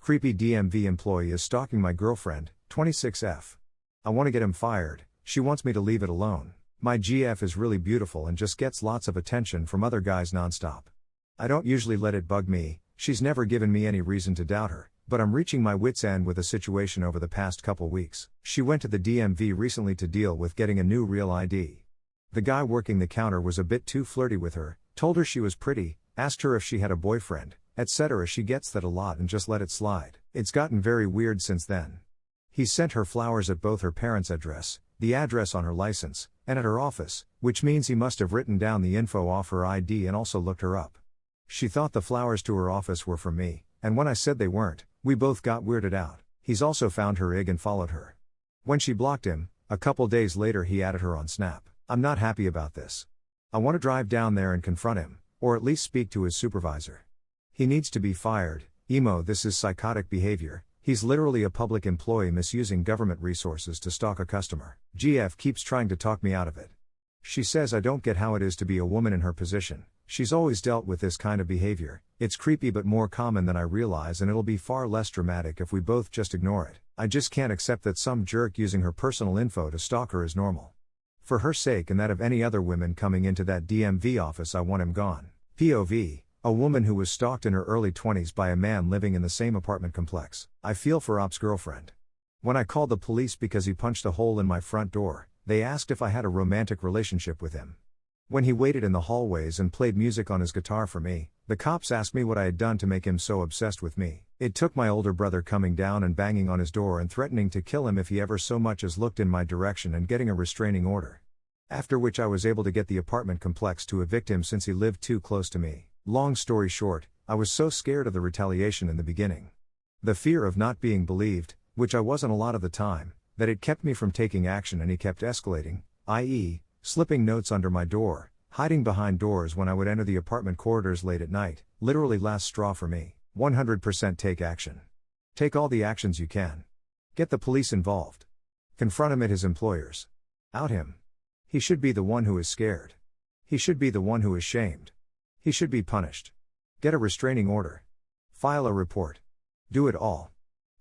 Creepy DMV employee is stalking my girlfriend, 26F. I want to get him fired, she wants me to leave it alone. My GF is really beautiful and just gets lots of attention from other guys nonstop. I don't usually let it bug me, she's never given me any reason to doubt her, but I'm reaching my wit's end with a situation over the past couple weeks. She went to the DMV recently to deal with getting a new real ID. The guy working the counter was a bit too flirty with her, told her she was pretty, asked her if she had a boyfriend, etc. She gets that a lot and just let it slide. It's gotten very weird since then. He sent her flowers at both her parents' address, the address on her license, and at her office, which means he must have written down the info off her ID and also looked her up. She thought the flowers to her office were from me, and when I said they weren't, we both got weirded out. He's also found her IG and followed her. When she blocked him, a couple days later he added her on Snap. I'm not happy about this. I want to drive down there and confront him, or at least speak to his supervisor. He needs to be fired. Emo, this is psychotic behavior. He's literally a public employee misusing government resources to stalk a customer. GF keeps trying to talk me out of it. She says I don't get how it is to be a woman in her position. She's always dealt with this kind of behavior. It's creepy but more common than I realize, and it'll be far less dramatic if we both just ignore it. I just can't accept that some jerk using her personal info to stalk her is normal. For her sake and that of any other women coming into that DMV office, I want him gone. POV, a woman who was stalked in her early 20s by a man living in the same apartment complex. I feel for Op's girlfriend. When I called the police because he punched a hole in my front door, they asked if I had a romantic relationship with him. When he waited in the hallways and played music on his guitar for me, the cops asked me what I had done to make him so obsessed with me. It took my older brother coming down and banging on his door and threatening to kill him if he ever so much as looked in my direction and getting a restraining order. After which I was able to get the apartment complex to evict him since he lived too close to me. Long story short, I was so scared of the retaliation in the beginning. The fear of not being believed, which I wasn't a lot of the time, that it kept me from taking action, and he kept escalating, i.e., slipping notes under my door, hiding behind doors when I would enter the apartment corridors late at night. Literally last straw for me. 100% take action. Take all the actions you can. Get the police involved. Confront him at his employers. Out him. He should be the one who is scared. He should be the one who is shamed. He should be punished. Get a restraining order. File a report. Do it all.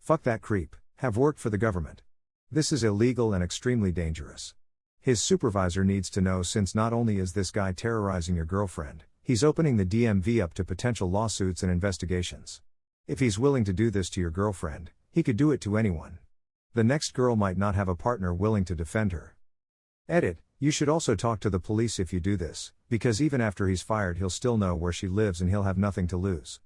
Fuck that creep. Have worked for the government. This is illegal and extremely dangerous. His supervisor needs to know, since not only is this guy terrorizing your girlfriend, he's opening the DMV up to potential lawsuits and investigations. If he's willing to do this to your girlfriend, he could do it to anyone. The next girl might not have a partner willing to defend her. Edit, you should also talk to the police if you do this, because even after he's fired he'll still know where she lives and he'll have nothing to lose.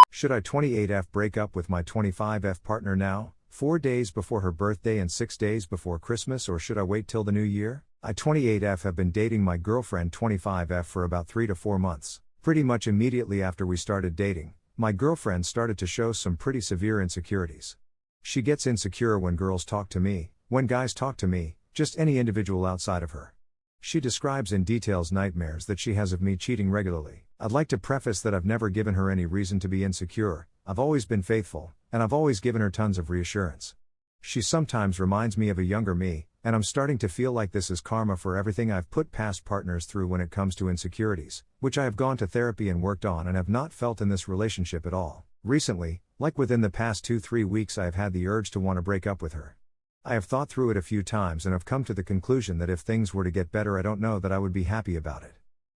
Should I 28F break up with my 25F partner now, 4 days before her birthday and 6 days before Christmas, or should I wait till the new year? I 28F have been dating my girlfriend 25F for about 3 to 4 months. Pretty much immediately after we started dating, my girlfriend started to show some pretty severe insecurities. She gets insecure when girls talk to me, when guys talk to me, just any individual outside of her. She describes in details nightmares that she has of me cheating regularly. I'd like to preface that I've never given her any reason to be insecure. I've always been faithful, and I've always given her tons of reassurance. She sometimes reminds me of a younger me, and I'm starting to feel like this is karma for everything I've put past partners through when it comes to insecurities, which I have gone to therapy and worked on and have not felt in this relationship at all. Recently, like within the past 2-3 weeks, I have had the urge to want to break up with her. I have thought through it a few times and have come to the conclusion that if things were to get better, I don't know that I would be happy about it.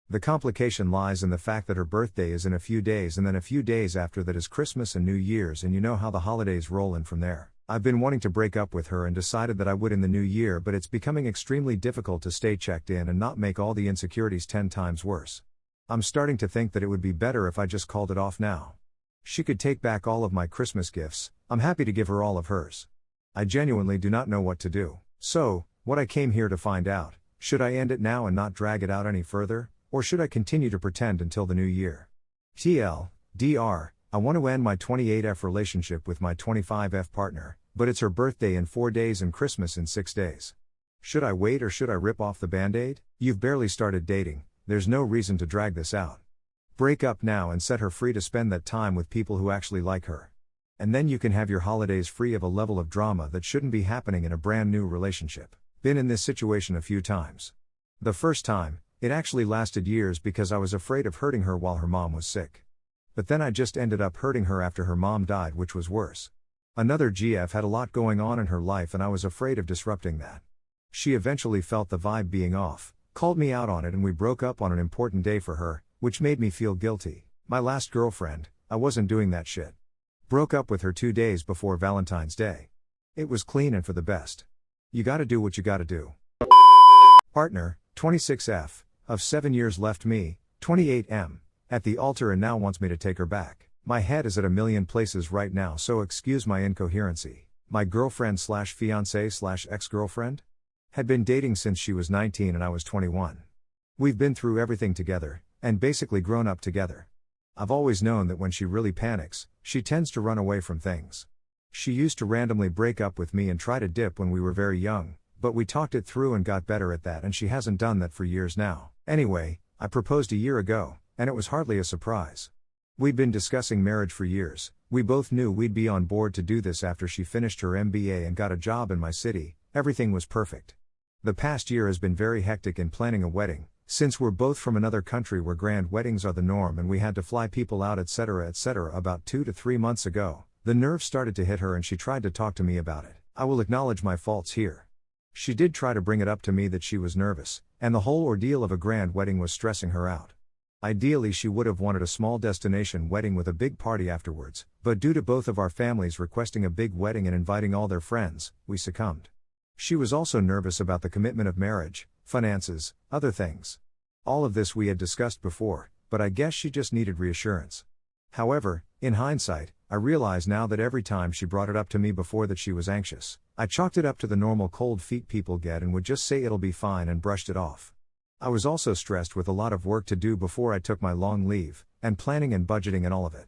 The complication lies in the fact that her birthday is in a few days, and then a few days after that is Christmas and New Year's, and you know how the holidays roll in from there. I've been wanting to break up with her and decided that I would in the new year, but it's becoming extremely difficult to stay checked in and not make all the insecurities 10 times worse. I'm starting to think that it would be better if I just called it off now. She could take back all of my Christmas gifts. I'm happy to give her all of hers. I genuinely do not know what to do. So, what I came here to find out, should I end it now and not drag it out any further, or should I continue to pretend until the new year? TLDR, I want to end my 28F relationship with my 25F partner, but it's her birthday in 4 days and Christmas in 6 days. Should I wait or should I rip off the band-aid? You've barely started dating, there's no reason to drag this out. Break up now and set her free to spend that time with people who actually like her. And then you can have your holidays free of a level of drama that shouldn't be happening in a brand new relationship. Been in this situation a few times. The first time, it actually lasted years because I was afraid of hurting her while her mom was sick. But then I just ended up hurting her after her mom died, which was worse. Another GF had a lot going on in her life and I was afraid of disrupting that. She eventually felt the vibe being off, called me out on it, and we broke up on an important day for her, which made me feel guilty. My last girlfriend, I wasn't doing that shit. Broke up with her 2 days before Valentine's Day. It was clean and for the best. You gotta do what you gotta do. Partner, 26F, of 7 years left me, 28M, at the altar and now wants me to take her back. My head is at a million places right now, so excuse my incoherency. My girlfriend slash fiancé slash ex-girlfriend? Had been dating since she was 19 and I was 21. We've been through everything together, and basically grown up together. I've always known that when she really panics, she tends to run away from things. She used to randomly break up with me and try to dip when we were very young, but we talked it through and got better at that, and she hasn't done that for years now. Anyway, I proposed a year ago, and it was hardly a surprise. We'd been discussing marriage for years. We both knew we'd be on board to do this after she finished her MBA and got a job in my city. Everything was perfect. The past year has been very hectic in planning a wedding, since we're both from another country where grand weddings are the norm and we had to fly people out, etc. About 2 to 3 months ago, the nerves started to hit her and she tried to talk to me about it. I will acknowledge my faults here. She did try to bring it up to me that she was nervous, and the whole ordeal of a grand wedding was stressing her out. Ideally, she would have wanted a small destination wedding with a big party afterwards, but due to both of our families requesting a big wedding and inviting all their friends, we succumbed. She was also nervous about the commitment of marriage, finances, other things. All of this we had discussed before, but I guess she just needed reassurance. However, in hindsight, I realize now that every time she brought it up to me before that she was anxious, I chalked it up to the normal cold feet people get and would just say it'll be fine and brushed it off. I was also stressed with a lot of work to do before I took my long leave, and planning and budgeting and all of it.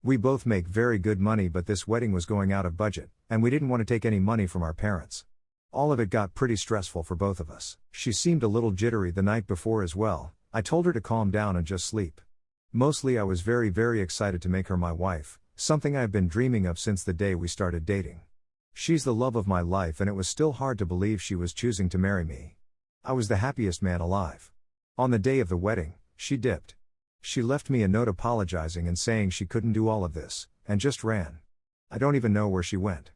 We both make very good money, but this wedding was going out of budget, and we didn't want to take any money from our parents. All of it got pretty stressful for both of us. She seemed a little jittery the night before as well. I told her to calm down and just sleep. Mostly I was very excited to make her my wife, something I've been dreaming of since the day we started dating. She's the love of my life and it was still hard to believe she was choosing to marry me. I was the happiest man alive. On the day of the wedding, she dipped. She left me a note apologizing and saying she couldn't do all of this, and just ran. I don't even know where she went.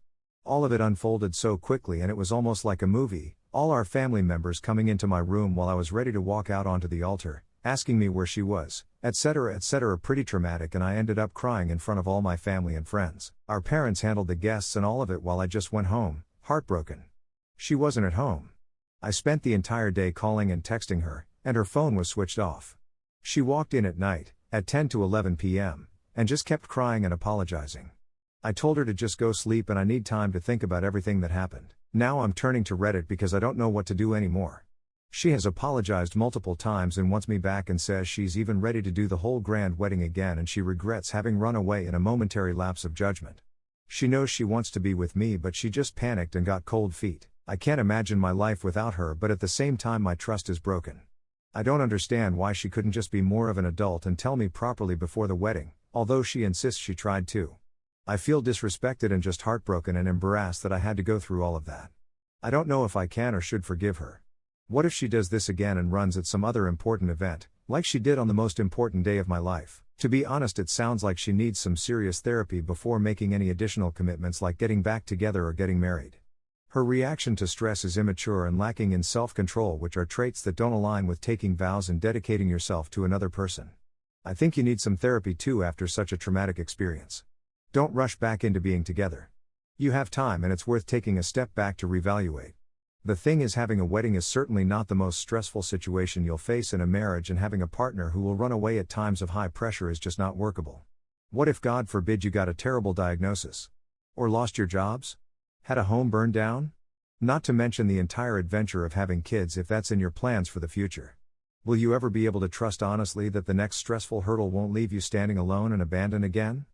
All of it unfolded so quickly and it was almost like a movie, all our family members coming into my room while I was ready to walk out onto the altar, asking me where she was, etc. Pretty traumatic, and I ended up crying in front of all my family and friends. Our parents handled the guests and all of it while I just went home, heartbroken. She wasn't at home. I spent the entire day calling and texting her, and her phone was switched off. She walked in at night, at 10 to 11 p.m., and just kept crying and apologizing. I told her to just go sleep and I need time to think about everything that happened. Now I'm turning to Reddit because I don't know what to do anymore. She has apologized multiple times and wants me back and says she's even ready to do the whole grand wedding again, and she regrets having run away in a momentary lapse of judgment. She knows she wants to be with me, but she just panicked and got cold feet. I can't imagine my life without her, but at the same time my trust is broken. I don't understand why she couldn't just be more of an adult and tell me properly before the wedding, although she insists she tried to. I feel disrespected and just heartbroken and embarrassed that I had to go through all of that. I don't know if I can or should forgive her. What if she does this again and runs at some other important event, like she did on the most important day of my life? To be honest, it sounds like she needs some serious therapy before making any additional commitments like getting back together or getting married. Her reaction to stress is immature and lacking in self-control, which are traits that don't align with taking vows and dedicating yourself to another person. I think you need some therapy too after such a traumatic experience. Don't rush back into being together. You have time and it's worth taking a step back to reevaluate. The thing is, having a wedding is certainly not the most stressful situation you'll face in a marriage, and having a partner who will run away at times of high pressure is just not workable. What if, God forbid, you got a terrible diagnosis? Or lost your jobs? Had a home burned down? Not to mention the entire adventure of having kids if that's in your plans for the future. Will you ever be able to trust honestly that the next stressful hurdle won't leave you standing alone and abandoned again?